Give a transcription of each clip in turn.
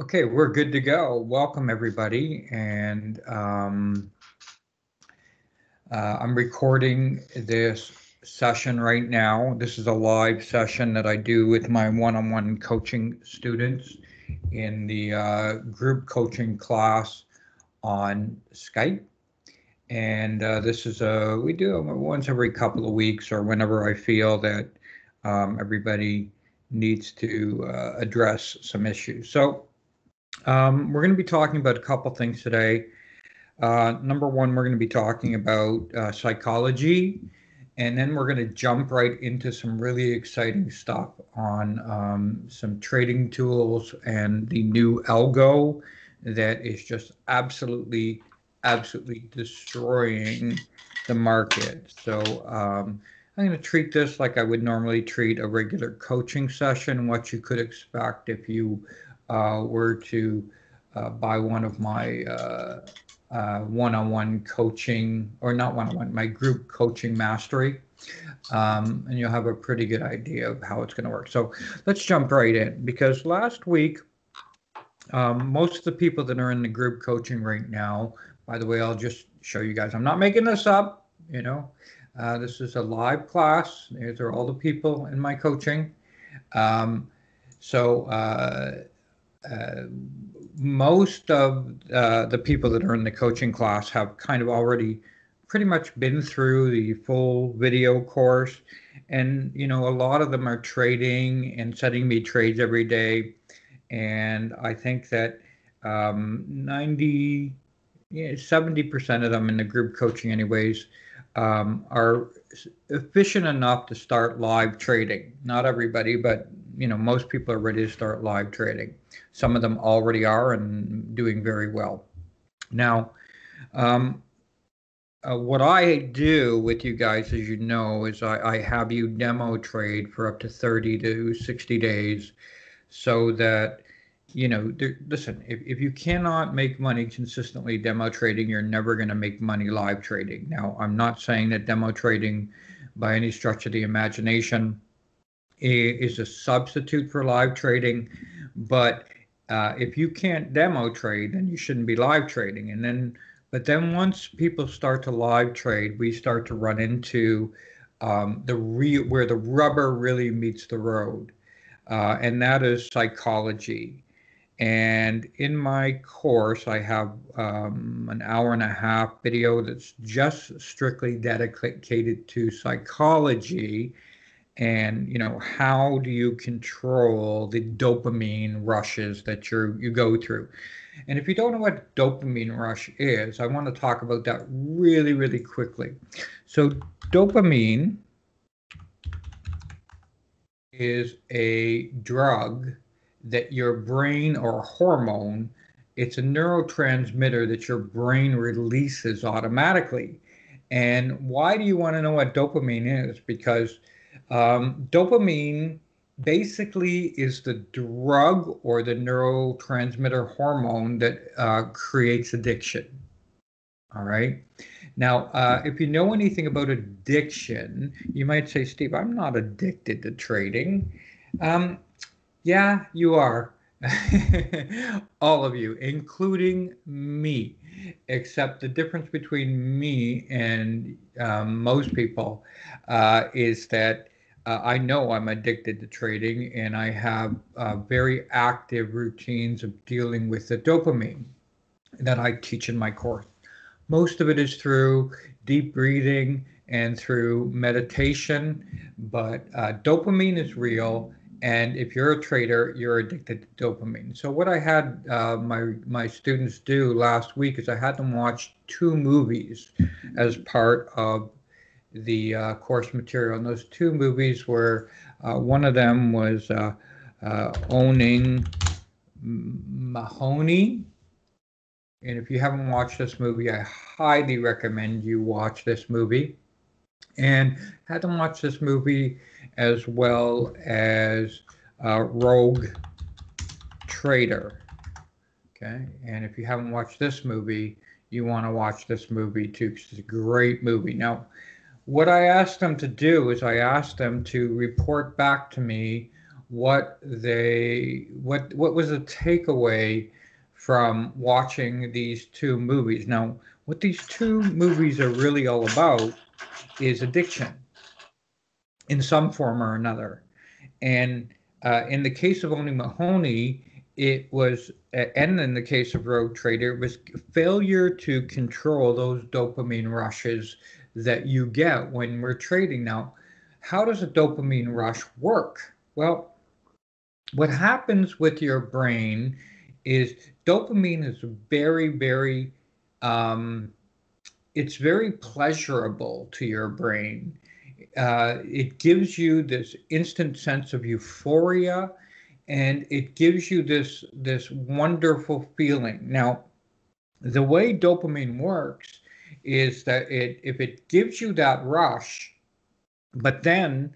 Okay, we're good to go. Welcome, everybody. And I'm recording this session right now. This is a live session that I do with my one-on-one coaching students in the group coaching class on Skype. And this is we do it once every couple of weeks or whenever I feel that everybody needs to address some issues. So we're going to be talking about a couple things today. Number one, we're going to be talking about psychology, and then we're going to jump right into some really exciting stuff on some trading tools and the new algo that is just absolutely destroying the market. So I'm going to treat this like I would normally treat a regular coaching session, what you could expect if you were to buy one of my one-on-one coaching, or not one-on-one, my group coaching mastery, and you'll have a pretty good idea of how it's going to work. So let's jump right in, because last week, most of the people that are in the group coaching right now, by the way, I'll just show you guys, I'm not making this up, this is a live class. These are all the people in my coaching. Um, so most of the people that are in the coaching class have kind of already pretty much been through the full video course. And, a lot of them are trading and sending me trades every day. And I think that 90, 70% of them in the group coaching anyways, are efficient enough to start live trading. Not everybody, but most people are ready to start live trading. Some of them already are and doing very well. Now, what I do with you guys, as you know, is I have you demo trade for up to 30 to 60 days so that, listen, if you cannot make money consistently demo trading, you're never going to make money live trading. Now, I'm not saying that demo trading by any stretch of the imagination is a substitute for live trading, but if you can't demo trade, then you shouldn't be live trading. But then once people start to live trade, we start to run into where the rubber really meets the road, and that is psychology. And in my course, I have an hour and a half video that's just strictly dedicated to psychology and how do you control the dopamine rushes that you go through. And if you don't know what dopamine rush is, I want to talk about that really quickly. So dopamine is a drug that your brain, or hormone, it's a neurotransmitter that your brain releases automatically. And why do you want to know what dopamine is? Because dopamine basically is the drug or the neurotransmitter hormone that creates addiction. All right. Now, if you know anything about addiction, you might say, Steve, I'm not addicted to trading. Um, yeah, you are. All of you, including me. Except the difference between me and most people is that I know I'm addicted to trading, and I have very active routines of dealing with the dopamine that I teach in my course. Most of it is through deep breathing and through meditation, but dopamine is real. And if you're a trader, you're addicted to dopamine. So what I had my students do last week is I had them watch two movies as part of the course material. And those two movies were, one of them was Owning Mahoney. And if you haven't watched this movie, I highly recommend you watch this movie. And had them watch this movie as well as Rogue Trader. Okay, and if you haven't watched this movie, you want to watch this movie too, because it's a great movie. Now, what I asked them to do is I asked them to report back to me what was the takeaway from watching these two movies. Now, what these two movies are really all about is addiction in some form or another. And in the case of Only Mahoney, it was, and in the case of Rogue Trader, it was failure to control those dopamine rushes that you get when we're trading. Now, how does a dopamine rush work? Well, what happens with your brain is dopamine is um, it's very pleasurable to your brain. It gives you this instant sense of euphoria, and it gives you this wonderful feeling. Now, the way dopamine works is that if it gives you that rush, but then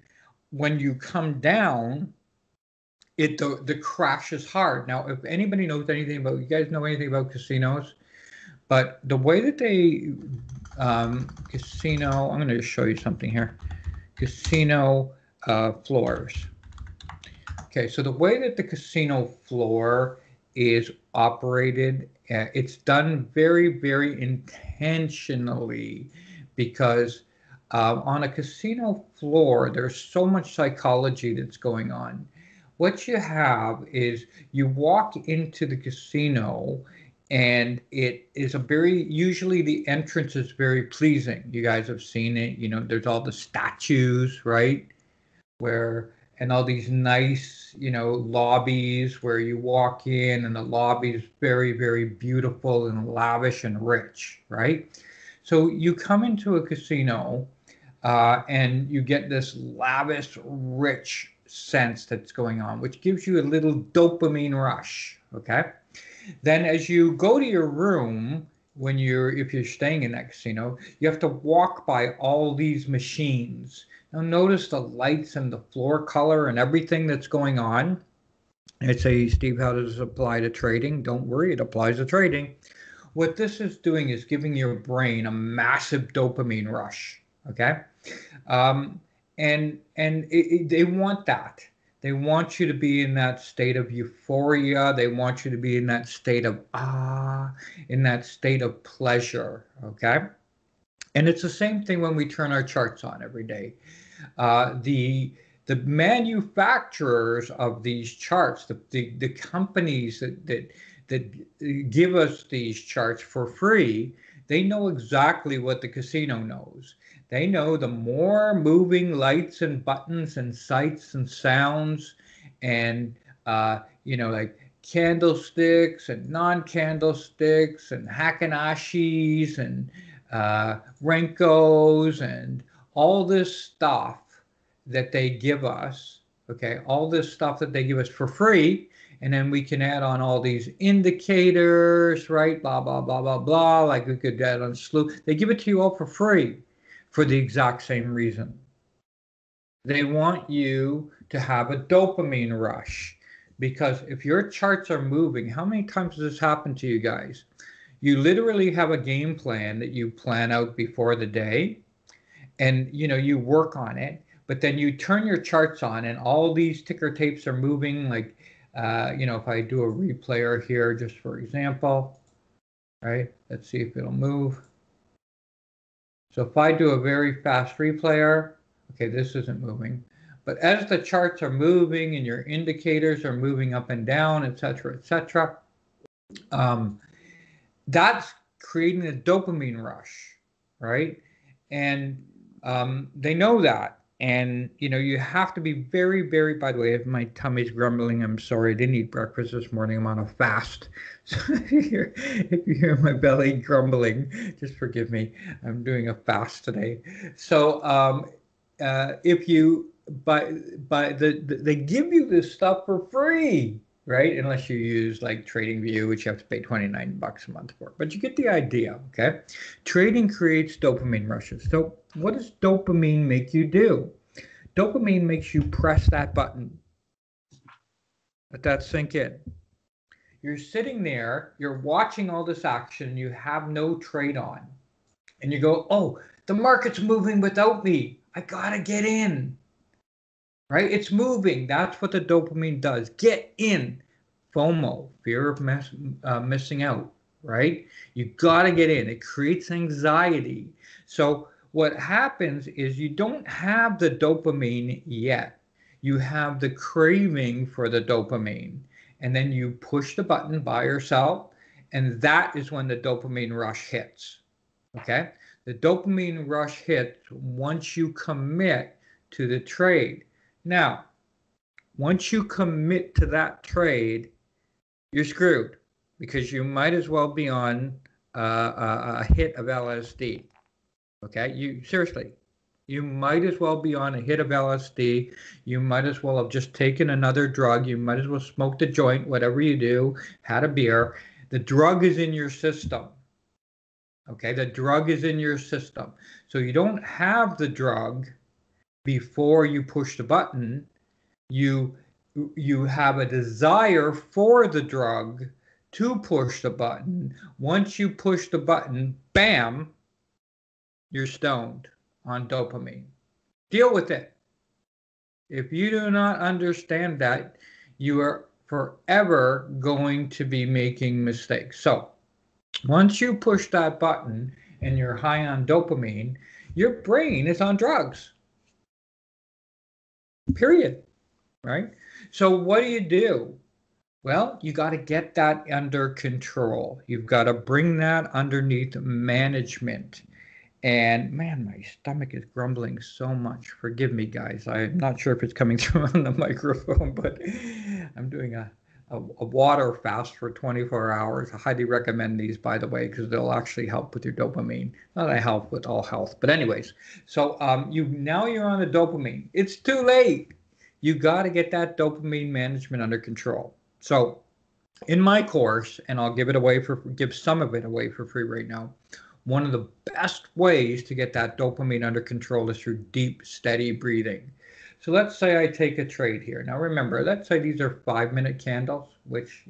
when you come down, the crash is hard. Now, if anybody knows anything about, you guys know anything about casinos, but the way that they casino, I'm going to show you something here. Casino floors. Okay, so the way that the casino floor is operated, it's done very intentionally because on a casino floor, there's so much psychology that's going on. What you have is you walk into the casino and it is usually the entrance is very pleasing. You guys have seen it, there's all the statues, right? Where and all these nice, lobbies where you walk in and the lobby is very beautiful and lavish and rich, right? So you come into a casino and you get this lavish, rich sense that's going on, which gives you a little dopamine rush, okay? Then as you go to your room, if you're staying in that casino, you have to walk by all these machines. Now notice the lights and the floor color and everything that's going on. I'd say, Steve, how does this apply to trading? Don't worry, it applies to trading. What this is doing is giving your brain a massive dopamine rush. Okay, they want that. They want you to be in that state of euphoria. They want you to be in that state of in that state of pleasure. Okay, and it's the same thing when we turn our charts on every day. The manufacturers of these charts, the companies that give us these charts for free, they know exactly what the casino knows. They know the more moving lights and buttons and sights and sounds and like candlesticks and non-candlesticks and Hakanashis and Renkos and all this stuff that they give us, okay, all this stuff that they give us for free, and then we can add on all these indicators, right, blah, blah, blah, blah, blah, like we could add on slew. They give it to you all for free for the exact same reason. They want you to have a dopamine rush, because if your charts are moving, how many times has this happened to you guys? You literally have a game plan that you plan out before the day, and you work on it, but then you turn your charts on and all these ticker tapes are moving, like if I do a replayer here just for example, right, let's see if it'll move. So if I do a very fast replayer, okay, this isn't moving, but as the charts are moving and your indicators are moving up and down, etc., that's creating a dopamine rush, right? And they know that. And you have to be very, by the way, if my tummy's grumbling, I'm sorry, I didn't eat breakfast this morning. I'm on a fast. So if you hear my belly grumbling, just forgive me. I'm doing a fast today. So if you they give you this stuff for free, right? Unless you use like TradingView, which you have to pay $29 a month for. But you get the idea, okay? Trading creates dopamine rushes. So what does dopamine make you do? Dopamine makes you press that button. Let that sink in. You're sitting there, you're watching all this action, you have no trade on. And you go, oh, the market's moving without me. I gotta get in. right? It's moving. That's what the dopamine does. Get in. FOMO, fear of missing out, right? You got to get in. It creates anxiety. So what happens is you don't have the dopamine yet. You have the craving for the dopamine. And then you push the button by yourself, and that is when the dopamine rush hits. Okay? The dopamine rush hits once you commit to the trade. Now, once you commit to that trade, you're screwed because you might as well be on a hit of LSD. Okay, you seriously, you might as well be on a hit of LSD. You might as well have just taken another drug. You might as well smoked a joint, whatever you do, had a beer. The drug is in your system. Okay, the drug is in your system. So you don't have the drug before you push the button. You have a desire for the drug to push the button. Once you push the button, bam, you're stoned on dopamine. Deal with it. If you do not understand that, you are forever going to be making mistakes. So once you push that button and you're high on dopamine, your brain is on drugs. Period. Right? So what do? Well, you got to get that under control. You've got to bring that underneath management. And man, my stomach is grumbling so much. Forgive me, guys. I'm not sure if it's coming through on the microphone, but I'm doing a water fast for 24 hours. I highly recommend these, by the way, because they'll actually help with your dopamine. Not that I help with all health, but anyways. So now you're on the dopamine. It's too late. You got to get that dopamine management under control. So in my course, and I'll give some of it away for free right now, one of the best ways to get that dopamine under control is through deep, steady breathing. So let's say I take a trade here. Now remember, let's say these are 5-minute candles, which,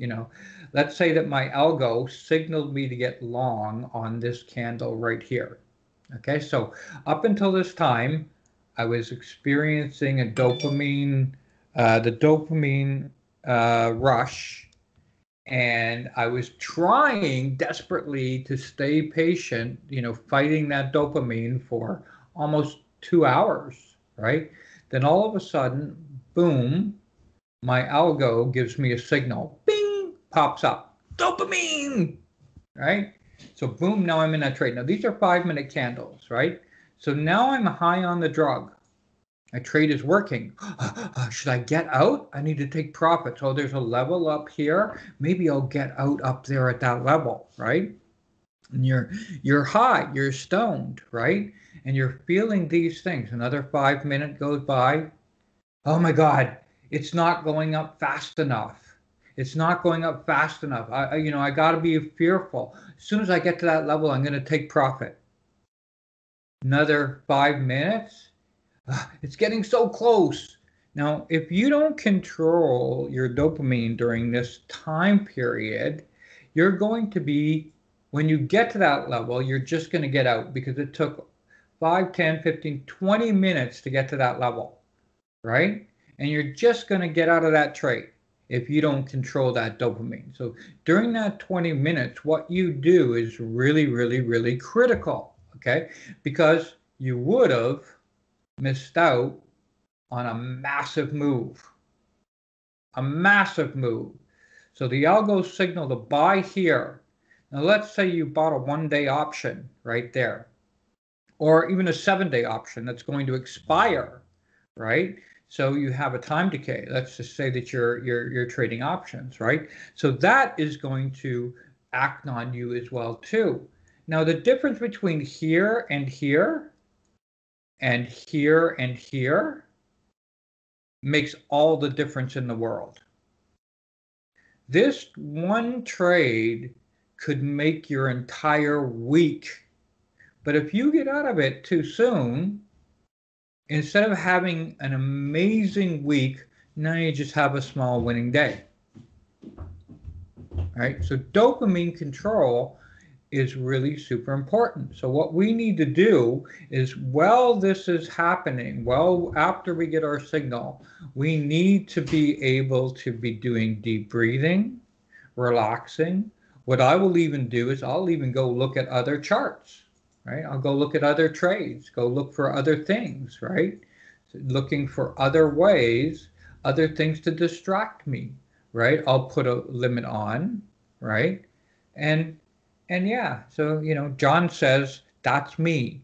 let's say that my algo signaled me to get long on this candle right here. Okay, so up until this time, I was experiencing the dopamine rush, and I was trying desperately to stay patient, fighting that dopamine for almost 2 hours, right? Then all of a sudden, boom, my algo gives me a signal. Bing, pops up. Dopamine, right? So boom, now I'm in that trade. Now these are 5-minute candles, right? So now I'm high on the drug. My trade is working. Should I get out? I need to take profits. Oh, there's a level up here. Maybe I'll get out up there at that level, right? And you're high, you're stoned, right? And you're feeling these things. Another 5 minutes goes by. Oh my God, it's not going up fast enough. It's not going up fast enough. I got to be fearful. As soon as I get to that level, I'm going to take profit. Another 5 minutes. It's getting so close. Now, if you don't control your dopamine during this time period, you're going to be, when you get to that level, you're just going to get out because it took 5, 10, 15, 20 minutes to get to that level, right? And you're just going to get out of that trade if you don't control that dopamine. So during that 20 minutes, what you do is really, really, really critical, okay? Because you would have missed out on a massive move. A massive move. So the algo signal to buy here. Now let's say you bought a 1-day option right there, or even a 7-day option that's going to expire, right? So you have a time decay. Let's just say that you're trading options, right? So that is going to act on you as well too. Now the difference between here and here and here and here makes all the difference in the world. This one trade could make your entire week. But if you get out of it too soon, instead of having an amazing week, now you just have a small winning day. Right? So dopamine control is really super important. So what we need to do is, while this is happening, well, after we get our signal, we need to be able to be doing deep breathing, relaxing. What I will even do is I'll even go look at other charts, right? I'll go look at other trades, go look for other things, right? Looking for other ways, other things to distract me, right? I'll put a limit on, right? And yeah, so John says that's me.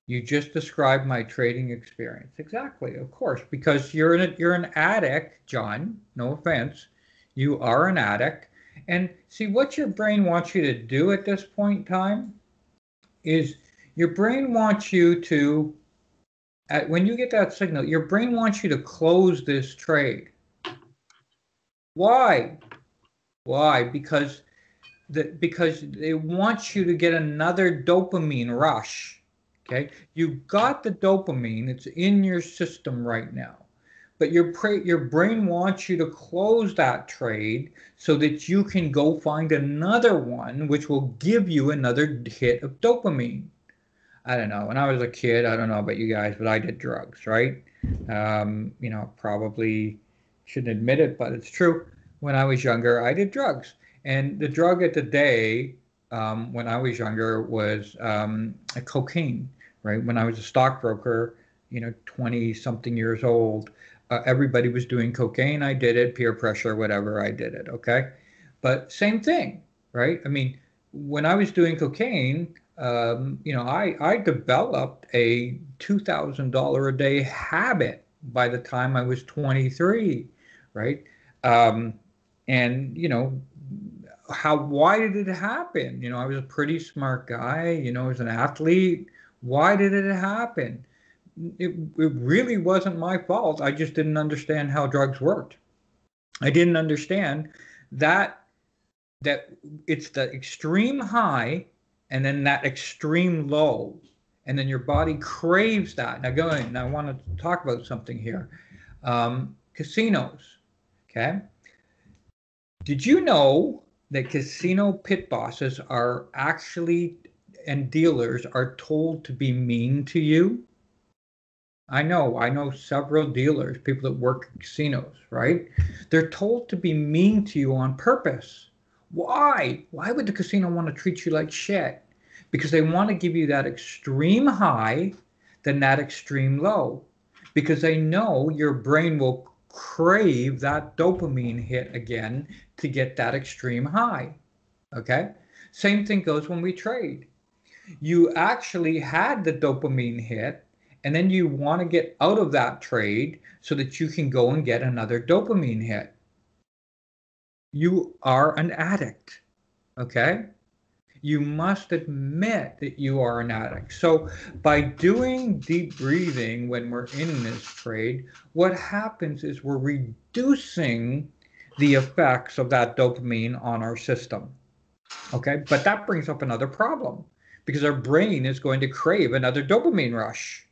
You just described my trading experience. Exactly, of course, because you're an addict, John. No offense. You are an addict. And see, what your brain wants you to do at this point in time is, your brain wants you to, when you get that signal, your brain wants you to close this trade. Why? Why? Because they want you to get another dopamine rush. Okay, you got the dopamine; it's in your system right now, but your brain wants you to close that trade so that you can go find another one, which will give you another hit of dopamine. I don't know. When I was a kid, I don't know about you guys, but I did drugs, right? Probably shouldn't admit it, but it's true. When I was younger, I did drugs. And the drug at the day, when I was younger, was cocaine, right? When I was a stockbroker, 20 something years old, everybody was doing cocaine. I did it, peer pressure, whatever, I did it, okay? But same thing, right? I mean, when I was doing cocaine, I developed a $2,000 a day habit by the time I was 23, right? Um, and why did it happen? I was a pretty smart guy, I was an athlete. Why did it happen? It really wasn't my fault. I just didn't understand how drugs worked. I didn't understand that that it's the extreme high and then that extreme low, and then your body craves that. Now go ahead. Now I want to talk about something here. Casinos. Okay. Did you know that casino pit bosses are actually, and dealers are told to be mean to you? I know several dealers, people that work at casinos, right? They're told to be mean to you on purpose. Why? Why would the casino want to treat you like shit? Because they want to give you that extreme high, then that extreme low. Because they know your brain will crave that dopamine hit again to get that extreme high. Okay? Same thing goes when we trade. You actually had the dopamine hit, and then you want to get out of that trade so that you can go and get another dopamine hit. You are an addict, okay? You must admit that you are an addict. So by doing deep breathing when we're in this trade, what happens is we're reducing the effects of that dopamine on our system. Okay, but that brings up another problem, because our brain is going to crave another dopamine rush,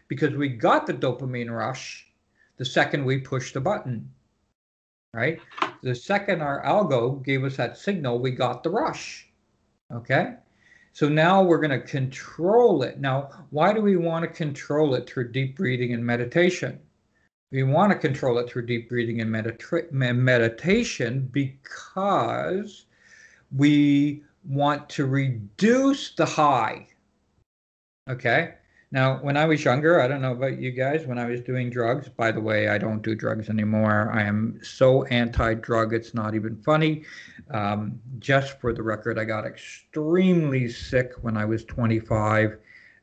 because we got the dopamine rush the second we push the button, right? The second our algo gave us that signal, we got the rush. Okay, so now we're going to control it. Now, why do we want to control it through deep breathing and meditation? We want to control it through deep breathing and meditation because we want to reduce the high. Okay. Now, when I was younger, I don't know about you guys, when I was doing drugs, by the way, I don't do drugs anymore. I am so anti-drug, it's not even funny. Just for the record, I got extremely sick when I was 25,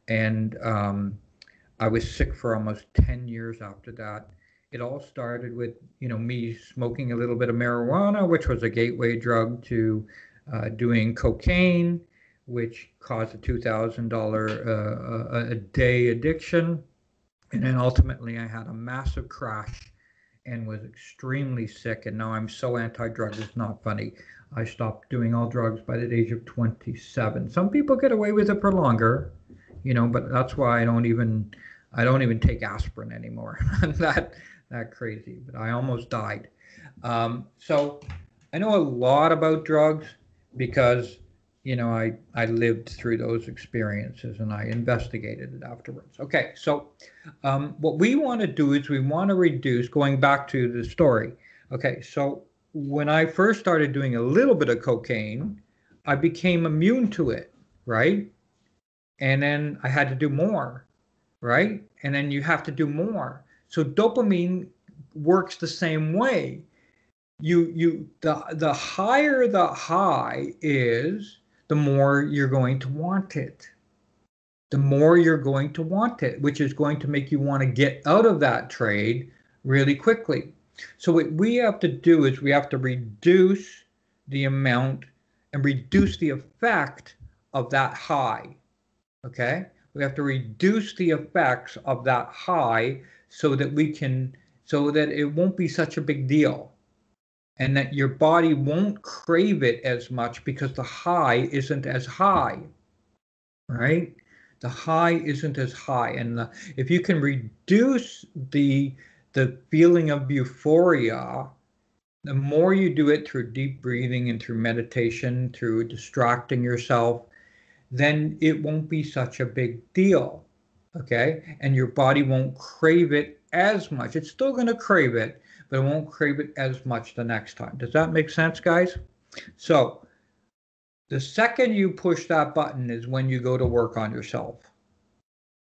and I was sick for almost 10 years after that. It all started with, me smoking a little bit of marijuana, which was a gateway drug to doing cocaine, which caused a $2,000 a day addiction. And then ultimately, I had a massive crash and was extremely sick. And now I'm so anti-drug, it's not funny. I stopped doing all drugs by the age of 27. Some people get away with it for longer, but that's why I don't even take aspirin anymore. that crazy. But I almost died. So I know a lot about drugs because I lived through those experiences and I investigated it afterwards. Okay, so what we want to do is we want to reduce, going back to the story. Okay, so when I first started doing a little bit of cocaine, I became immune to it, right? And then I had to do more, right? And then you have to do more. So dopamine works the same way. The higher the high is, the more you're going to want it. The more you're going to want it, which is going to make you want to get out of that trade really quickly. So what we have to do is we have to reduce the amount and reduce the effect of that high. Okay? We have to reduce the effects of that high so that so that it won't be such a big deal and that your body won't crave it as much because the high isn't as high, right? The high isn't as high, and if you can reduce the feeling of euphoria, the more you do it through deep breathing and through meditation, through distracting yourself, then it won't be such a big deal, okay? And your body won't crave it as much. It's still going to crave it, but it won't crave it as much the next time. Does that make sense, guys? So the second you push that button is when you go to work on yourself.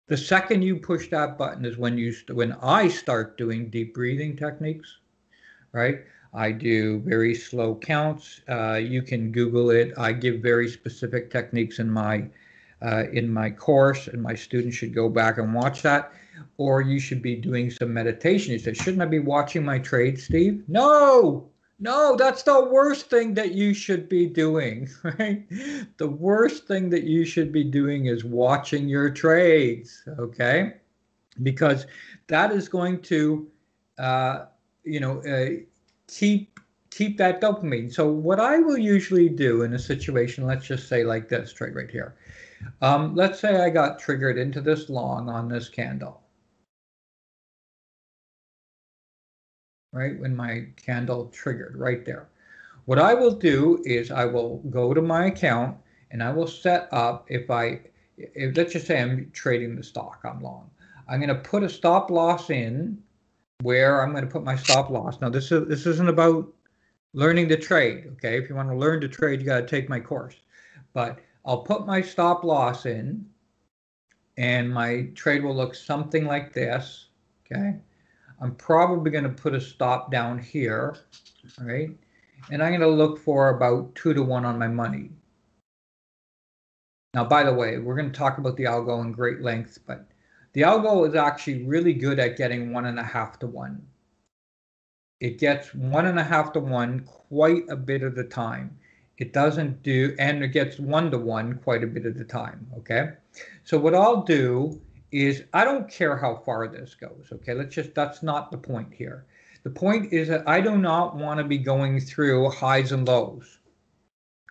The second you push that button is when I start doing deep breathing techniques, right? I do very slow counts. You can Google it. I give very specific techniques in my course, and my students should go back and watch that. Or you should be doing some meditation. You say, shouldn't I be watching my trade, Steve? No, no, that's the worst thing that you should be doing, right? The worst thing that you should be doing is watching your trades, okay? Because that is going to, uh, you know, uh, keep that dopamine. So what I will usually do in a situation, let's just say like this trade right here. Let's say I got triggered into this long on this candle, right? When my candle triggered right there. What I will do is I will go to my account and I will set up, if let's just say I'm trading the stock, I'm long. I'm going to put a stop loss in where I'm going to put my stop loss. Now this isn't about learning to trade, okay? If you want to learn to trade, you got to take my course. But I'll put my stop loss in and my trade will look something like this, okay? I'm probably going to put a stop down here, right? And I'm going to look for about 2-to-1 on my money. Now, by the way, we're going to talk about the algo in great length, but the algo is actually really good at getting 1.5-to-1. It gets 1.5-to-1 quite a bit of the time. It doesn't do, and it gets 1-to-1 quite a bit of the time, okay? So what I'll do is, I don't care how far this goes, okay? That's not the point here. The point is that I do not want to be going through highs and lows.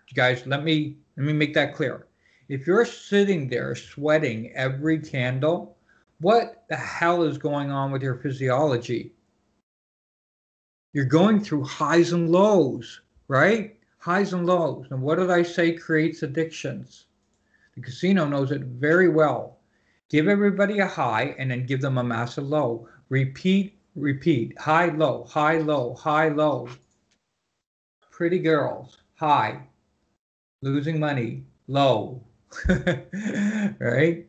You guys, let me make that clear. If you're sitting there sweating every candle, what the hell is going on with your physiology? You're going through highs and lows, right? Highs and lows. And what did I say creates addictions? The casino knows it very well. Give everybody a high and then give them a massive low. Repeat, repeat. High, low, high, low, high, low. Pretty girls, high. Losing money, low. Right?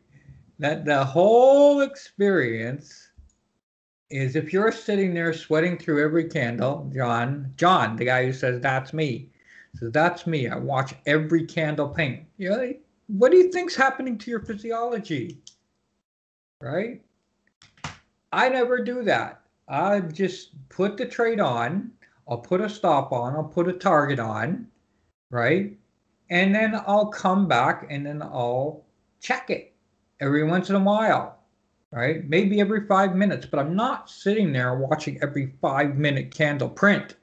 That the whole experience is, if you're sitting there sweating through every candle, John, the guy who says that's me, says that's me. I watch every candle paint. You know, what do you think's happening to your physiology? Right? I never do that. I just put the trade on. I'll put a stop on. I'll put a target on. Right? And then I'll come back and then I'll check it every once in a while. Right? Maybe every 5 minutes, but I'm not sitting there watching every 5-minute candle print.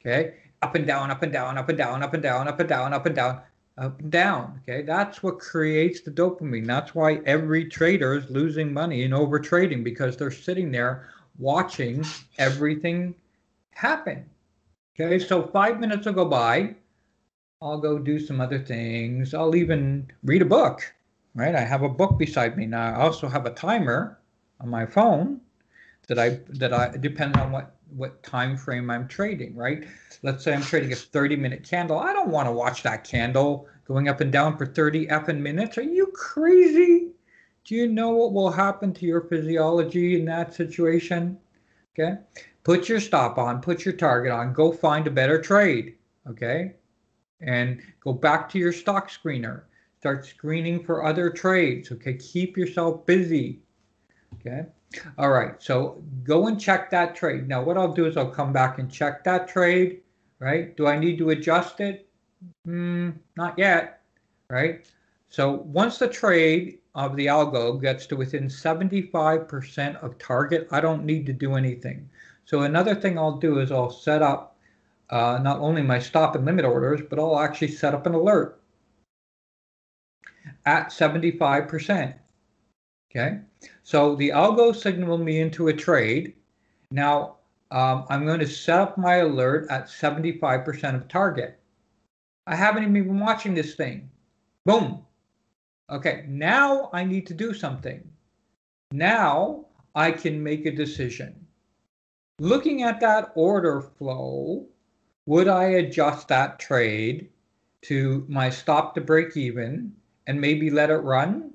Okay? Up and down, up and down, up and down, up and down, up and down, up and down, up and down. Okay? That's what creates the dopamine. That's why every trader is losing money in over trading, because they're sitting there watching everything happen. Okay? So 5 minutes will go by. I'll go do some other things. I'll even read a book, right? I have a book beside me now. I also have a timer on my phone that I depends on what time frame I'm trading, right? Let's say I'm trading a 30-minute candle. I don't want to watch that candle going up and down for 30 effing minutes. Are you crazy? Do you know what will happen to your physiology in that situation? Okay. Put your stop on, put your target on, go find a better trade. Okay. And go back to your stock screener. Start screening for other trades. Okay. Keep yourself busy. Okay. All right. So go and check that trade. Now, what I'll do is I'll come back and check that trade, right? Do I need to adjust it? Not yet, right? So once the trade of the algo gets to within 75% of target, I don't need to do anything. So another thing I'll do is I'll set up not only my stop and limit orders, but I'll actually set up an alert at 75%. Okay. So the algo signaled me into a trade. Now I'm going to set up my alert at 75% of target. I haven't even been watching this thing. Boom. Okay, now I need to do something. Now I can make a decision. Looking at that order flow, would I adjust that trade to my stop to break even and maybe let it run?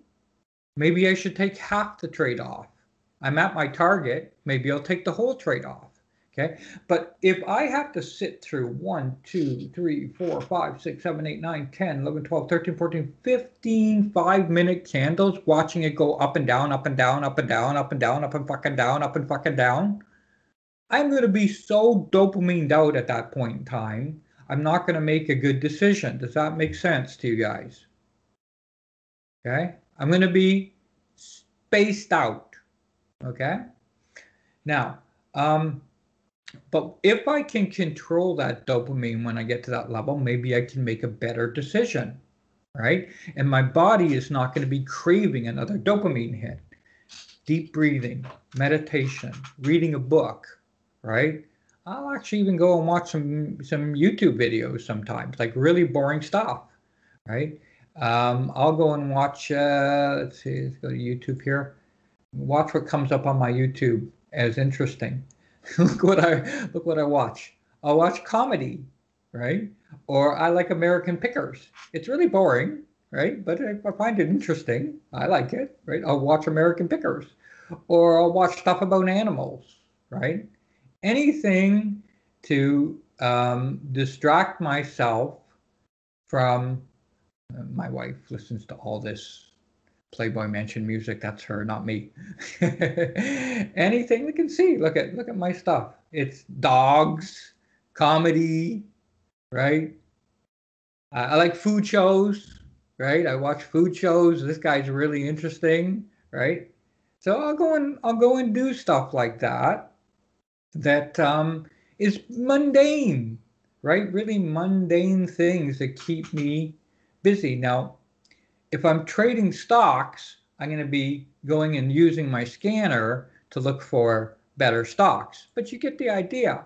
Maybe I should take half the trade off. I'm at my target. Maybe I'll take the whole trade off. Okay. But if I have to sit through 1, 2, 3, 4, 5, 6, 7, 8, 9, 10, 11, 12, 13, 14, 15 5-minute candles, watching it go up and down, up and down, up and down, up and down, up and fucking down, up and fucking down, I'm going to be so dopamined out at that point in time. I'm not going to make a good decision. Does that make sense to you guys? Okay. I'm going to be spaced out. Okay. Now, but if I can control that dopamine when I get to that level, maybe I can make a better decision, right? And my body is not going to be craving another dopamine hit. Deep breathing, meditation, reading a book, right? I'll actually even go and watch some YouTube videos sometimes, like really boring stuff, right? I'll go and watch. Let's see, let's go to YouTube here. Watch what comes up on my YouTube as interesting. Look what I watch. I'll watch comedy, right? Or I like American Pickers. It's really boring, right? But I find it interesting. I like it, right? I'll watch American Pickers, or I'll watch stuff about animals, right? Anything to distract myself from. My wife listens to all this Playboy Mansion music. That's her, not me. Anything we can see. Look at my stuff. It's dogs, comedy, right? I like food shows, right? I watch food shows. This guy's really interesting, right? So I'll go and do stuff like that that is mundane, right? Really mundane things that keep me busy. Now, if I'm trading stocks, I'm going to be going and using my scanner to look for better stocks. But you get the idea,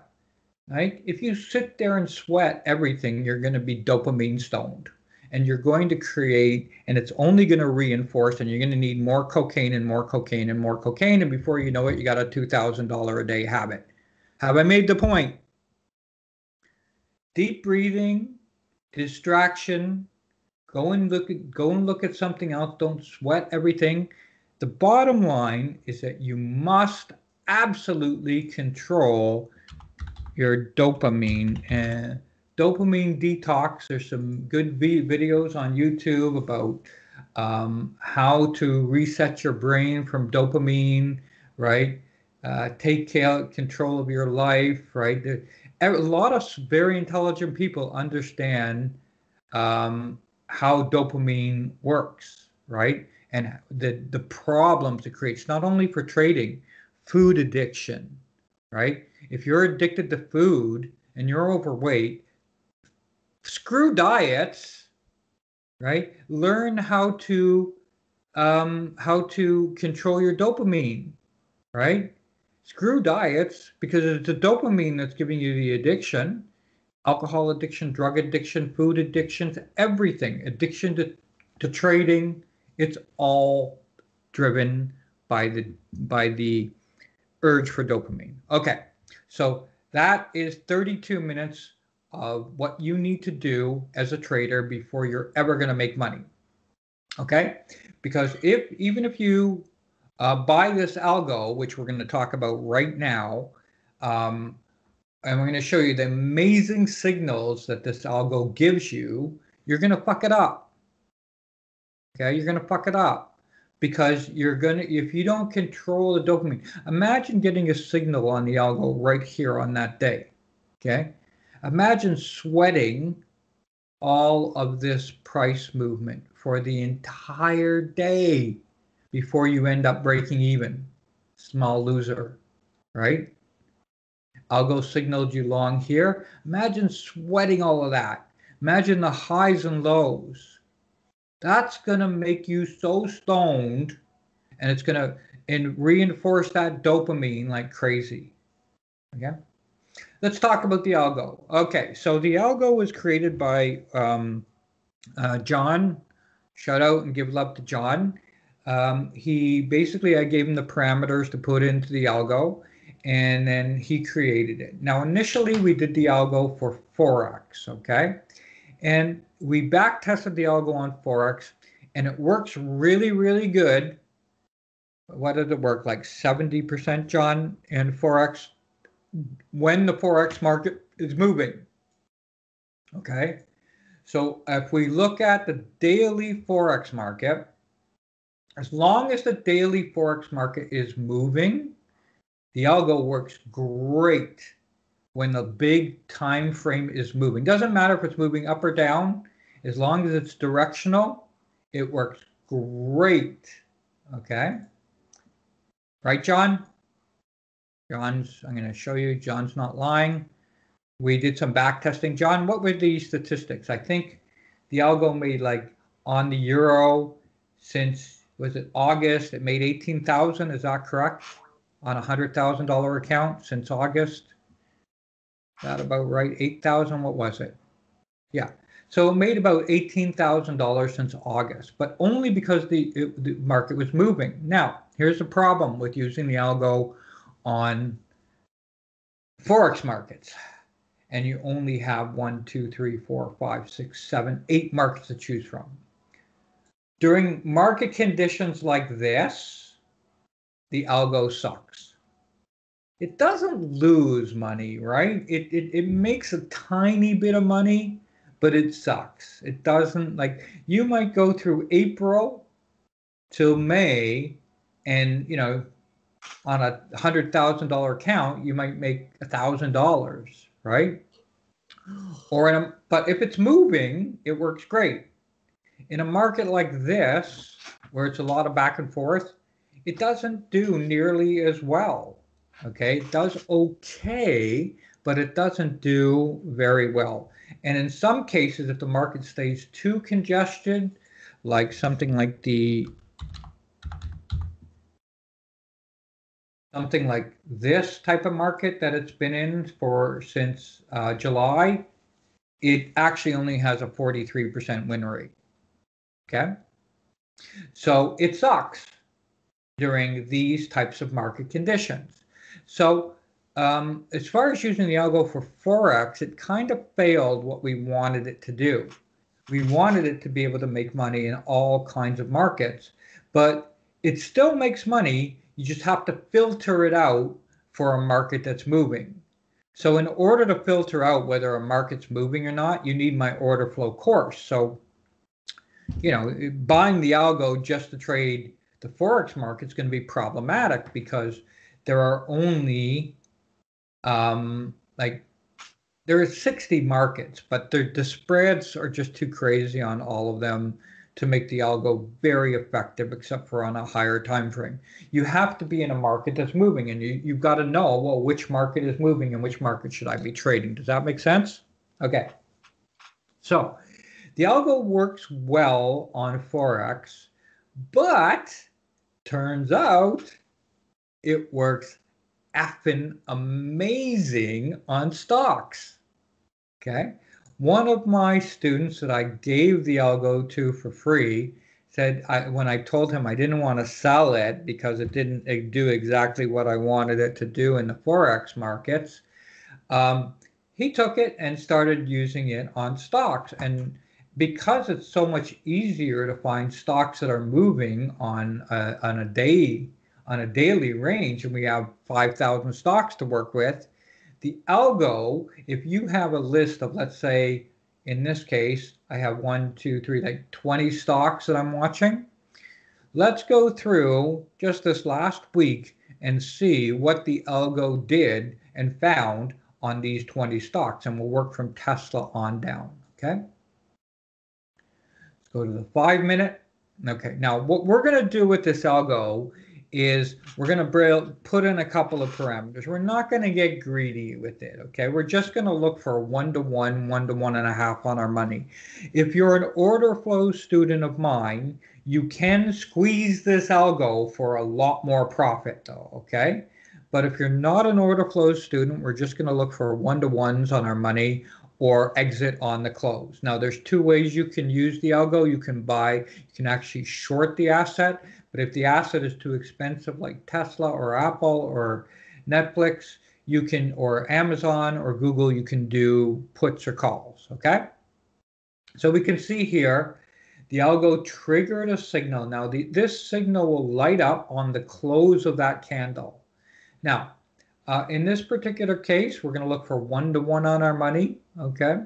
right? If you sit there and sweat everything, you're going to be dopamine stoned. And you're going to create, and it's only going to reinforce, and you're going to need more cocaine and more cocaine and more cocaine. And before you know it, you got a $2,000 a day habit. Have I made the point? Deep breathing, distraction, go and look at something else. Don't sweat everything. The bottom line is that you must absolutely control your dopamine and dopamine detox. There's some good videos on YouTube about how to reset your brain from dopamine, right? Take control of your life, right? A lot of very intelligent people understand how dopamine works, right? And the problems it creates, not only for trading, food addiction, right? If you're addicted to food and you're overweight, screw diets, right? Learn how to control your dopamine, right? Screw diets because it's the dopamine that's giving you the addiction. alcohol addiction, drug addiction, food addictions, everything, addiction to trading, it's all driven by the urge for dopamine. Okay, so that is 32 minutes of what you need to do as a trader before you're ever going to make money. Okay, because even if you buy this algo, which we're going to talk about right now, um, and we're going to show you the amazing signals that this algo gives you, you're going to fuck it up. Okay, you're going to fuck it up because if you don't control the dopamine, imagine getting a signal on the algo right here on that day. Okay, imagine sweating all of this price movement for the entire day before you end up breaking even. Small loser, right? Algo signaled you long here. Imagine sweating all of that. Imagine the highs and lows. That's going to make you so stoned, and it's going to reinforce that dopamine like crazy. Okay? Let's talk about the algo. Okay, so the algo was created by John. Shout out and give love to John. He basically, I gave him the parameters to put into the algo, and then he created it. Now, initially, we did the algo for forex, okay? And we back tested the algo on forex, and it works really, really good. What does it work like 70%, John, in forex when the forex market is moving? Okay. So if we look at the daily forex market, as long as the daily forex market is moving, the algo works great when the big time frame is moving. Doesn't matter if it's moving up or down, as long as it's directional, it works great. Okay. Right, John? I'm going to show you, John's not lying. We did some back testing. John, what were the statistics? I think the algo made like on the euro since, was it August? It made 18,000. Is that correct? On a $100,000 account since August. Is that about right? 8,000. What was it? Yeah. So it made about $18,000 since August, but only because the market was moving. Now, here's the problem with using the algo on forex markets. And you only have 1, 2, 3, 4, 5, 6, 7, 8 markets to choose from. During market conditions like this, the algo sucks. It doesn't lose money, right? It makes a tiny bit of money, but it sucks. It doesn't, like, you might go through April till May, and on a $100,000 account, you might make $1,000, right? But if it's moving, it works great. In a market like this, where it's a lot of back and forth, it doesn't do nearly as well. Okay, it does okay, but it doesn't do very well. And in some cases, if the market stays too congested, like something like this type of market that it's been in since July, it actually only has a 43% win rate. Okay, so it sucks during these types of market conditions. So as far as using the algo for forex, it kind of failed what we wanted it to do. We wanted it to be able to make money in all kinds of markets, but it still makes money. You just have to filter it out for a market that's moving. So in order to filter out whether a market's moving or not, you need my order flow course. So buying the algo just to trade the forex market is going to be problematic because there are only there are 60 markets, but the spreads are just too crazy on all of them to make the algo very effective, except for on a higher time frame. You have to be in a market that's moving, and you've got to know, well, which market is moving and which market should I be trading. Does that make sense? Okay. So the algo works well on forex, but turns out it works effing amazing on stocks. Okay. One of my students that I gave the algo to for free said when I told him I didn't want to sell it because it didn't do exactly what I wanted it to do in the forex markets, um, he took it and started using it on stocks. And because it's so much easier to find stocks that are moving on a daily range, and we have 5,000 stocks to work with, the algo, if you have a list of, let's say, in this case, I have 1, 2, 3, like 20 stocks that I'm watching. Let's go through just this last week and see what the algo did and found on these 20 stocks. And we'll work from Tesla on down. Okay. Let's go to the 5-minute. Okay. Now, what we're going to do with this algo is we're going to put in a couple of parameters. We're not going to get greedy with it. Okay. We're just going to look for 1-to-1, 1 to 1.5 on our money. If you're an order flow student of mine, you can squeeze this algo for a lot more profit though. Okay. But if you're not an order flow student, we're just going to look for 1-to-1s on our money or exit on the close. Now, there's two ways you can use the algo. You can actually short the asset, but if the asset is too expensive, like Tesla or Apple or Netflix, you can, or Amazon or Google, you can do puts or calls, okay? So we can see here, the algo triggered a signal. Now, this signal will light up on the close of that candle. Now, in this particular case, we're going to look for 1-to-1 on our money, okay?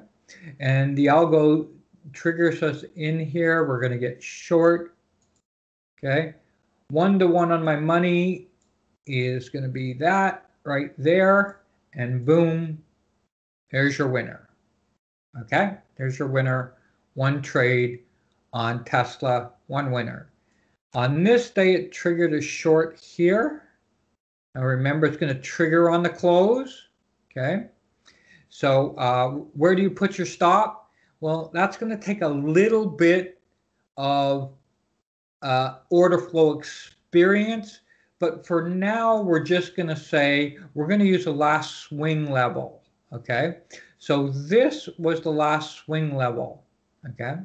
And the algo triggers us in here. We're going to get short, okay? 1-to-1 on my money is going to be that right there, and boom, there's your winner, okay? There's your winner, one trade on Tesla, one winner. On this day, it triggered a short here. Now remember, it's going to trigger on the close, okay? So where do you put your stop? Well, that's going to take a little bit of order flow experience, but for now, we're just going to say we're going to use the last swing level, okay? So this was the last swing level, okay?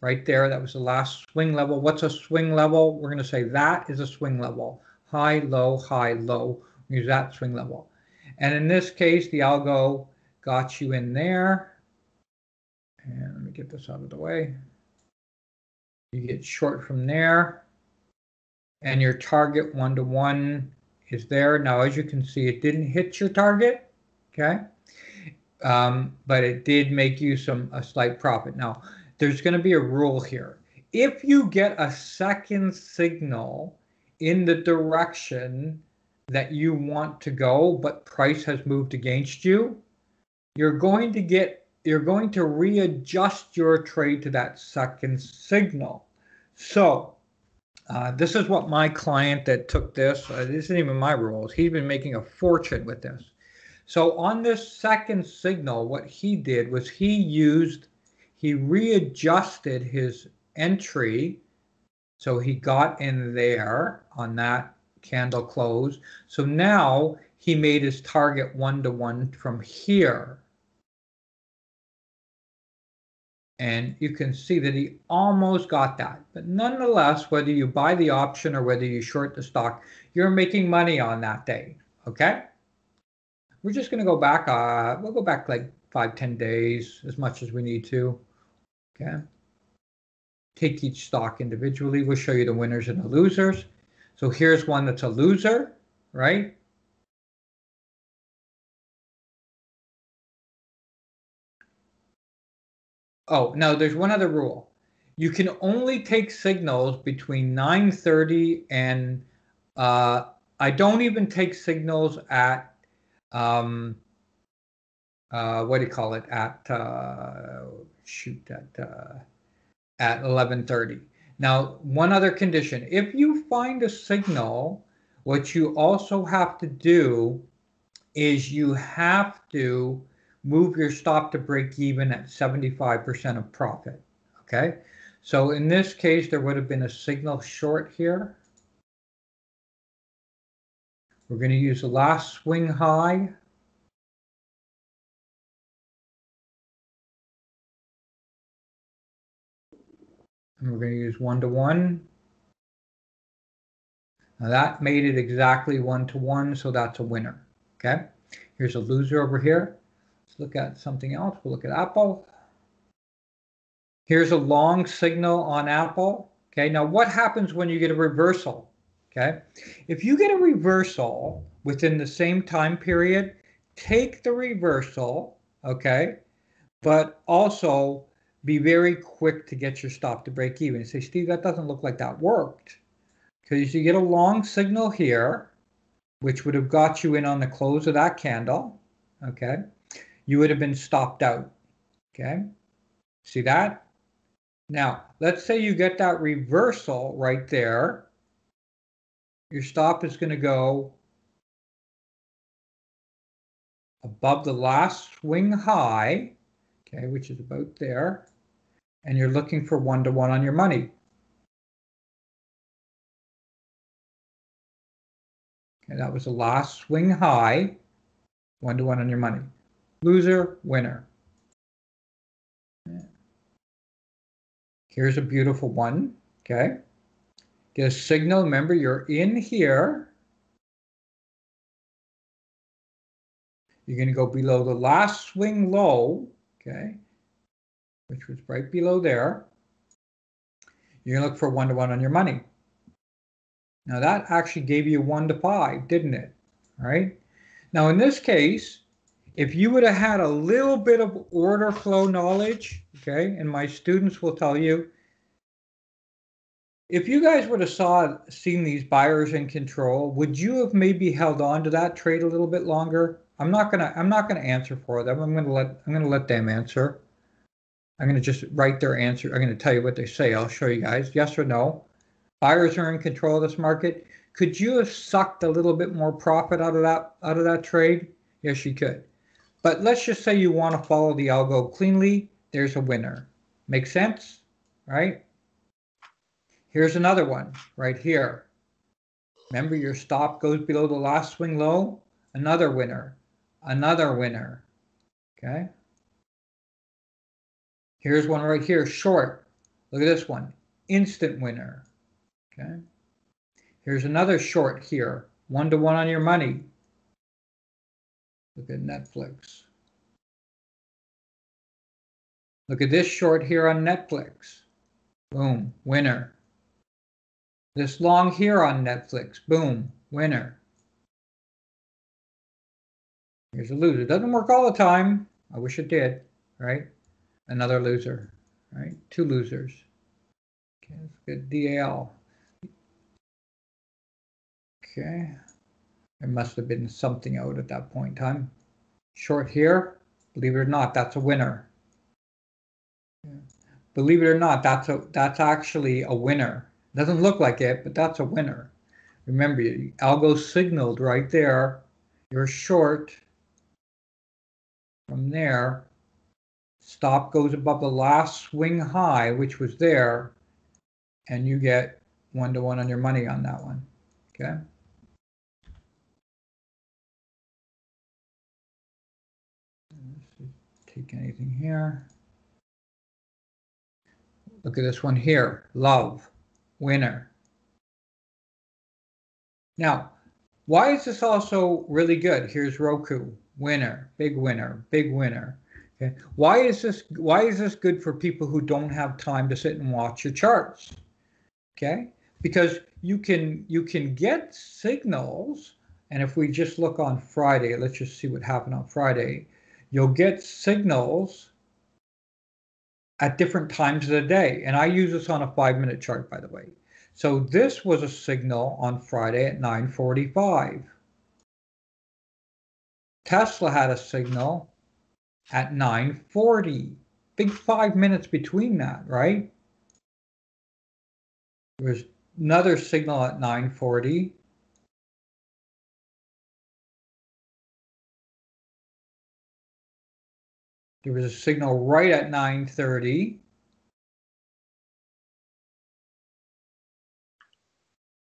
Right there, that was the last swing level. What's a swing level? We're going to say that is a swing level. High, low, use that swing level. And in this case, the algo got you in there. And let me get this out of the way. You get short from there. And your target 1-to-1 is there. Now, as you can see, it didn't hit your target, okay? But it did make you a slight profit. Now, there's going to be a rule here. If you get a second signal in the direction that you want to go, but price has moved against you, you're going to readjust your trade to that second signal. So this is what my client that took this isn't even my rules. He's been making a fortune with this. So on this second signal, what he did was he readjusted his entry. So he got in there on that candle close. So now he made his target 1-to-1 from here. And you can see that he almost got that. But nonetheless, whether you buy the option or whether you short the stock, you're making money on that day, okay? We're just going to go back, we'll go back like 5-10 days, as much as we need to, okay? Take each stock individually. We'll show you the winners and the losers. So here's one that's a loser, right? Oh, no, there's one other rule. You can only take signals between 9:30 and I don't even take signals at what do you call it, at at 11:30. Now, one other condition: if you find a signal, what you also have to do is you have to move your stop to break even at 75% of profit. Okay, so in this case, there would have been a signal short here. We're going to use the last swing high. And we're going to use 1-to-1. Now that made it exactly 1-to-1, so that's a winner. Okay, here's a loser over here. Let's look at something else. We'll look at Apple. Here's a long signal on Apple. Okay, now what happens when you get a reversal? Okay, if you get a reversal within the same time period, take the reversal, okay, but also be very quick to get your stop to break even. You say, Steve, that doesn't look like that worked. Because you get a long signal here, which would have got you in on the close of that candle, okay, you would have been stopped out, okay? See that? Now, let's say you get that reversal right there. Your stop is going to go above the last swing high, okay, which is about there, and you're looking for 1-to-1 on your money. Okay, that was the last swing high, 1-to-1 on your money. Loser, winner. Here's a beautiful one, okay? Get a signal, remember you're in here. You're going to go below the last swing low, okay, which was right below there. You're going to look for 1-to-1 on your money. Now that actually gave you 1-to-5, didn't it? All right. Now in this case, if you would have had a little bit of order flow knowledge, okay, and my students will tell you, if you guys would have seen these buyers in control, would you have maybe held on to that trade a little bit longer? I'm not gonna answer for them. I'm gonna let them answer. I'm gonna just write their answer. I'm gonna tell you what they say. I'll show you guys. Yes or no? Buyers are in control of this market. Could you have sucked a little bit more profit out of that trade? Yes, you could. But let's just say you want to follow the algo cleanly. There's a winner. Make sense? Right? Here's another one right here. Remember, your stop goes below the last swing low. Another winner. Another winner. Okay. Here's one right here, short. Look at this one. Instant winner. Okay. Here's another short here. 1-to-1 on your money. Look at Netflix. Look at this short here on Netflix. Boom, winner. This long here on Netflix. Boom, winner. Here's a loser. Doesn't work all the time. I wish it did, right? Another loser, right? Two losers. Okay, let's get DAL. Okay. There must have been something out at that point in time. Short here, believe it or not, that's a winner. Yeah. Believe it or not, that's actually a winner. Doesn't look like it, but that's a winner. Remember, algo signaled right there. You're short. From there, stop goes above the last swing high, which was there, and you get 1-to-1 on your money on that one. Okay. Take anything here. Look at this one here. Love, winner. Now, why is this also really good? Here's Roku, winner, big winner, big winner. Okay. Why is this good for people who don't have time to sit and watch your charts? Okay, because you can get signals, and if we just look on Friday, let's just see what happened on Friday. You'll get signals at different times of the day, and I use this on a 5-minute chart, by the way. So this was a signal on Friday at 9:45. Tesla had a signal at 9:40. Big 5 minutes between that, right? There was another signal at 9:40. There was a signal right at 9:30.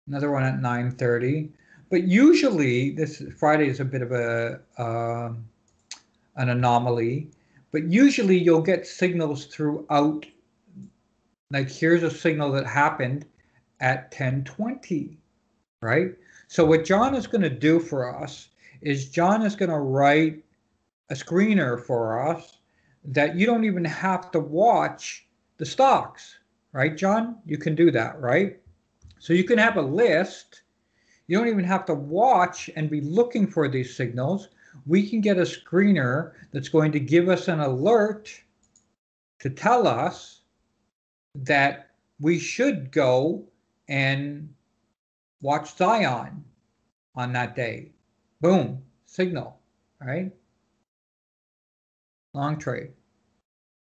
Another one at 9:30. But usually, this Friday is a bit of an anomaly. But usually, you'll get signals throughout Like here's a signal that happened at 10:20, right? So what John is going to do for us is John is going to write a screener for us that you don't even have to watch the stocks, right, John? You can do that, right? So you can have a list. You don't even have to watch and be looking for these signals. We can get a screener that's going to give us an alert to tell us that we should go and watch Zion on that day. Boom, signal, right? Long trade.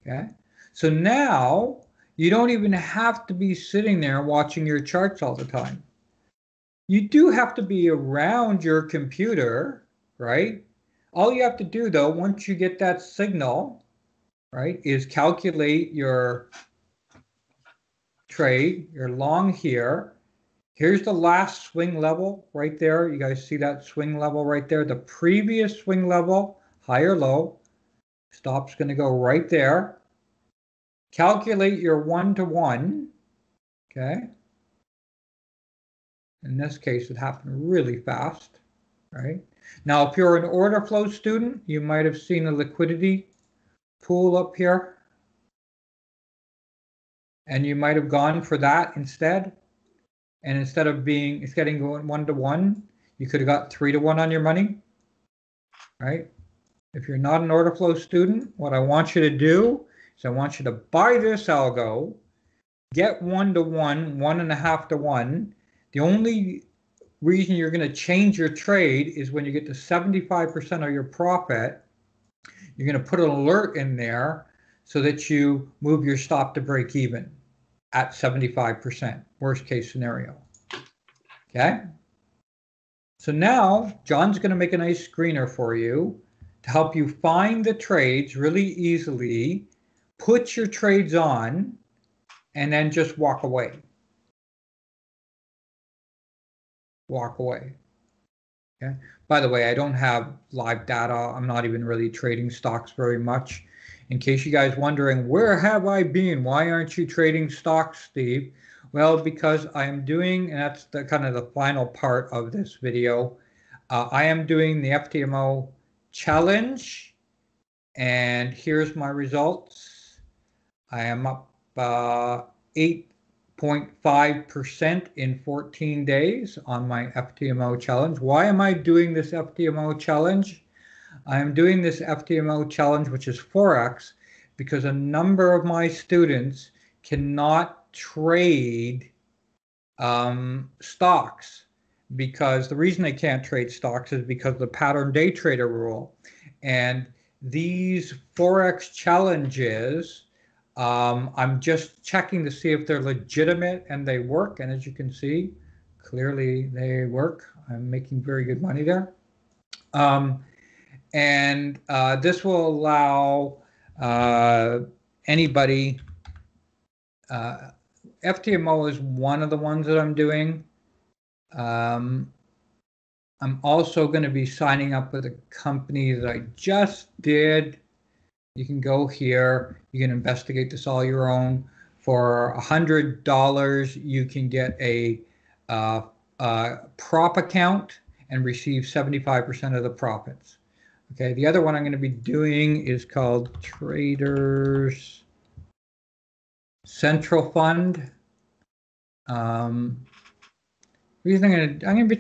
Okay. So now you don't even have to be sitting there watching your charts all the time. You do have to be around your computer, right? All you have to do though, once you get that signal, right, is calculate your trade, your long here. Here's the last swing level right there. You guys see that swing level right there? The previous swing level, high or low. Stop's going to go right there. Calculate your 1-to-1. Okay. In this case, it happened really fast, right? Now, if you're an order flow student, you might have seen a liquidity pool up here. And you might have gone for that instead. And instead of going 1-to-1, you could have got 3-to-1 on your money, right? If you're not an order flow student, what I want you to do is I want you to buy this algo, get 1-to-1, 1.5-to-1. The only reason you're going to change your trade is when you get to 75% of your profit, you're going to put an alert in there so that you move your stop to break even at 75%, worst case scenario. Okay? So now John's going to make a nice screener for you to help you find the trades really easily, put your trades on, and then just walk away. Walk away. Okay. By the way, I don't have live data. I'm not even really trading stocks very much. In case you guys wondering, where have I been? Why aren't you trading stocks, Steve? Well, because I am doing, and that's the kind of the final part of this video. I am doing the Ftmo challenge, and here's my results. I am up 8.5% in 14 days on my Ftmo challenge. Why am I doing this Ftmo challenge? I am doing this Ftmo challenge, which is forex, because a number of my students cannot trade stocks, because the reason they can't trade stocks is because of the pattern day trader rule. And these forex challenges, I'm just checking to see if they're legitimate and they work. And as you can see, clearly they work. I'm making very good money there. This will allow anybody. Ftmo is one of the ones that I'm doing. I'm also going to be signing up with a company that I just did. You can go here. You can investigate this all your own. For $100, you can get a prop account and receive 75% of the profits. Okay, the other one I'm going to be doing is called Traders Central Fund. Reason I'm going to be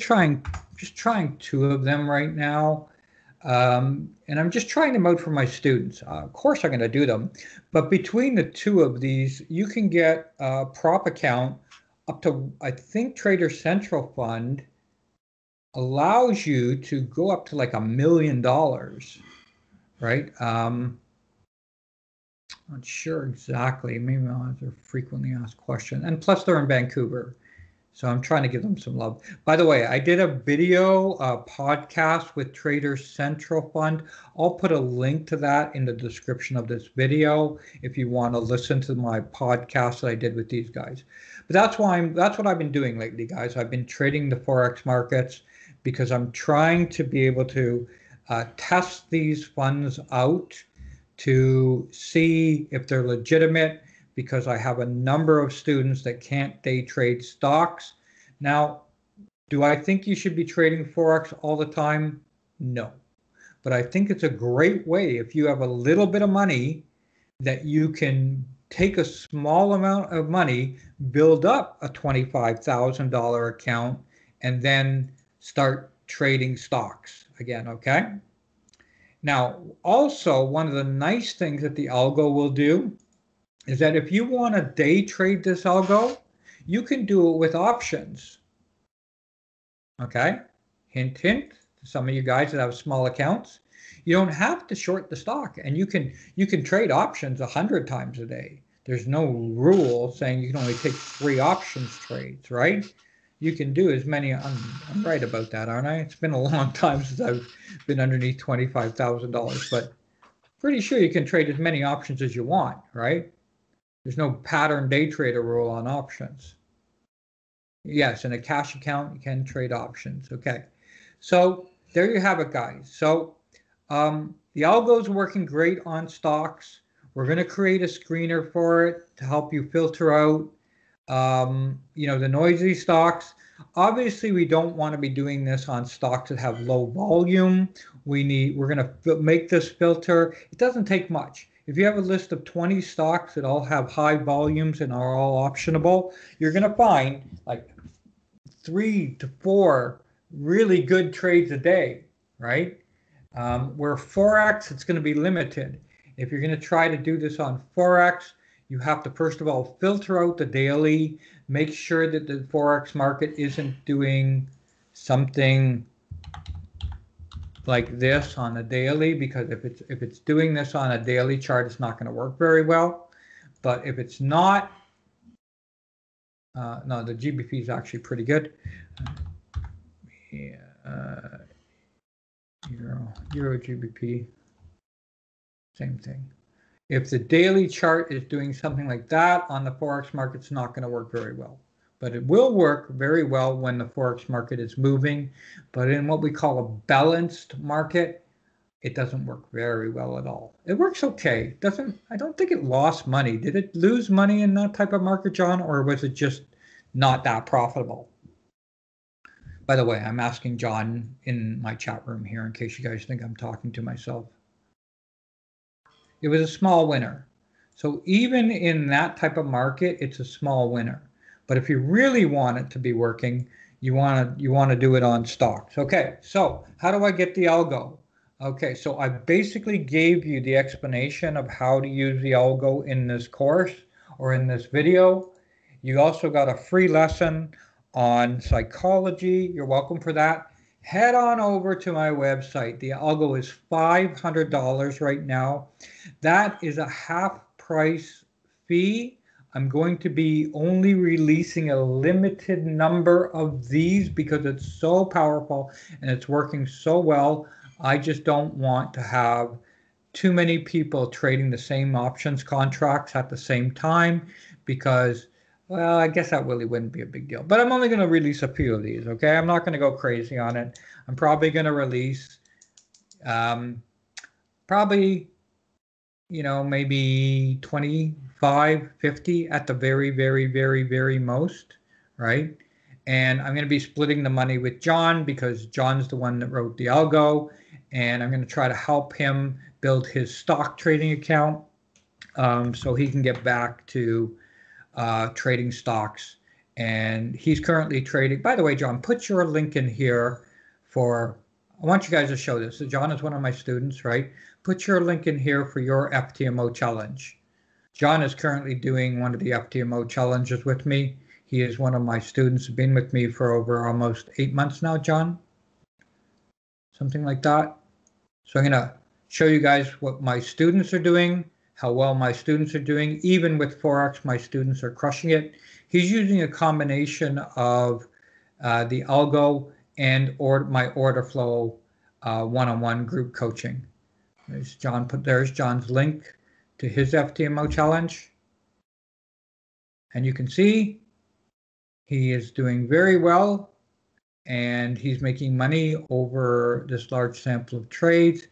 just trying 2 of them right now. And I'm just trying them out for my students. Of course I'm going to do them, but between the 2 of these, you can get a prop account up to, I think Trader Central Fund allows you to go up to like $1 million, right? Not sure exactly. Maybe they're frequently asked questions, and plus they're in Vancouver. So I'm trying to give them some love. By the way, I did a video, podcast with Trader Central Fund. I'll put a link to that in the description of this video if you want to listen to my podcast that I did with these guys. But that's what I've been doing lately, guys. I've been trading the forex markets because I'm trying to be able to test these funds out to see if they're legitimate, because I have a number of students that can't day trade stocks. Now, do I think you should be trading Forex all the time? No. But I think it's a great way if you have a little bit of money that you can take a small amount of money, build up a $25,000 account, and then start trading stocks again, okay? Now, also, one of the nice things that the algo will do is that if you want to day trade this algo, you can do it with options. Okay? Hint, hint, to some of you guys that have small accounts. You don't have to short the stock, and you can trade options 100 times a day. There's no rule saying you can only take 3 options trades, right? You can do as many. I'm right about that, aren't I? It's been a long time since I've been underneath $25,000, but pretty sure you can trade as many options as you want, right? There's no pattern day trader rule on options. Yes, in a cash account, you can trade options. Okay. So there you have it, guys. So the algo is working great on stocks. We're going to create a screener for it to help you filter out, the noisy stocks. Obviously, we don't want to be doing this on stocks that have low volume. We're going to make this filter. It doesn't take much. If you have a list of 20 stocks that all have high volumes and are all optionable, you're going to find like 3 to 4 really good trades a day, right? Where Forex, it's going to be limited. If you're going to try to do this on Forex, you have to first of all filter out the daily, make sure that the Forex market isn't doing something like this on a daily, because if it's doing this on a daily chart, it's not going to work very well. But if it's not, no, the GBP is actually pretty good. Euro GBP, same thing. If the daily chart is doing something like that on the Forex market, it's not going to work very well. But it will work very well when the Forex market is moving. But in what we call a balanced market, it doesn't work very well at all. It works okay. I don't think it lost money. Did it lose money in that type of market, John, or was it just not that profitable? By the way, I'm asking John in my chat room here in case you guys think I'm talking to myself. It was a small winner. So even in that type of market, it's a small winner. But if you really want it to be working, you want to do it on stocks. Okay, so how do I get the algo? Okay, so I basically gave you the explanation of how to use the algo in this course or in this video. You also got a free lesson on psychology. You're welcome for that. Head on over to my website. The algo is $500 right now. That is a half price fee. I'm going to be only releasing a limited number of these because it's so powerful and it's working so well. I just don't want to have too many people trading the same options contracts at the same time because, well, I guess that really wouldn't be a big deal. But I'm only going to release a few of these, okay? I'm not going to go crazy on it. I'm probably going to release probably, maybe 25, 50 at the very, very, very, very most, right? And I'm going to be splitting the money with John because John's the one that wrote the algo, and I'm going to try to help him build his stock trading account so he can get back to trading stocks. And he's currently trading. By the way, John, put your link in here I want you guys to show this. So John is one of my students, right? Put your link in here for your Ftmo challenge. John is currently doing one of the Ftmo challenges with me. He is one of my students, been with me for over almost 8 months now, John. Something like that. So I'm going to show you guys what my students are doing, how well my students are doing. Even with Forex, my students are crushing it. He's using a combination of the algo and my order flow one-on-one group coaching. There's John's link to his Ftmo challenge. And you can see he is doing very well and he's making money over this large sample of trades.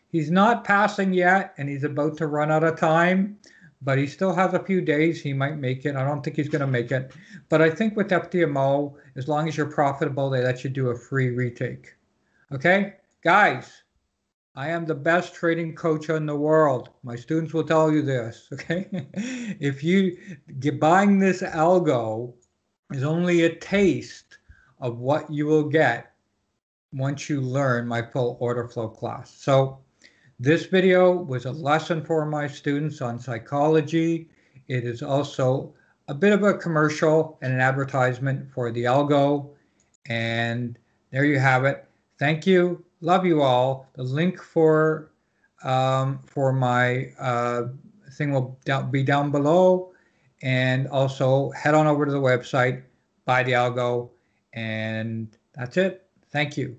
He's not passing yet and he's about to run out of time, but he still has a few days. He might make it. I don't think he's going to make it. But I think with Ftmo, as long as you're profitable, they let you do a free retake. Okay? Guys, I am the best trading coach in the world. My students will tell you this, okay? If you get buying this algo is only a taste of what you will get once you learn my full order flow class. So this video was a lesson for my students on psychology. It is also a bit of a commercial and an advertisement for the algo. And there you have it. Thank you. Love you all. The link for my thing will be down below. And also head on over to the website, buy the algo, and that's it. Thank you.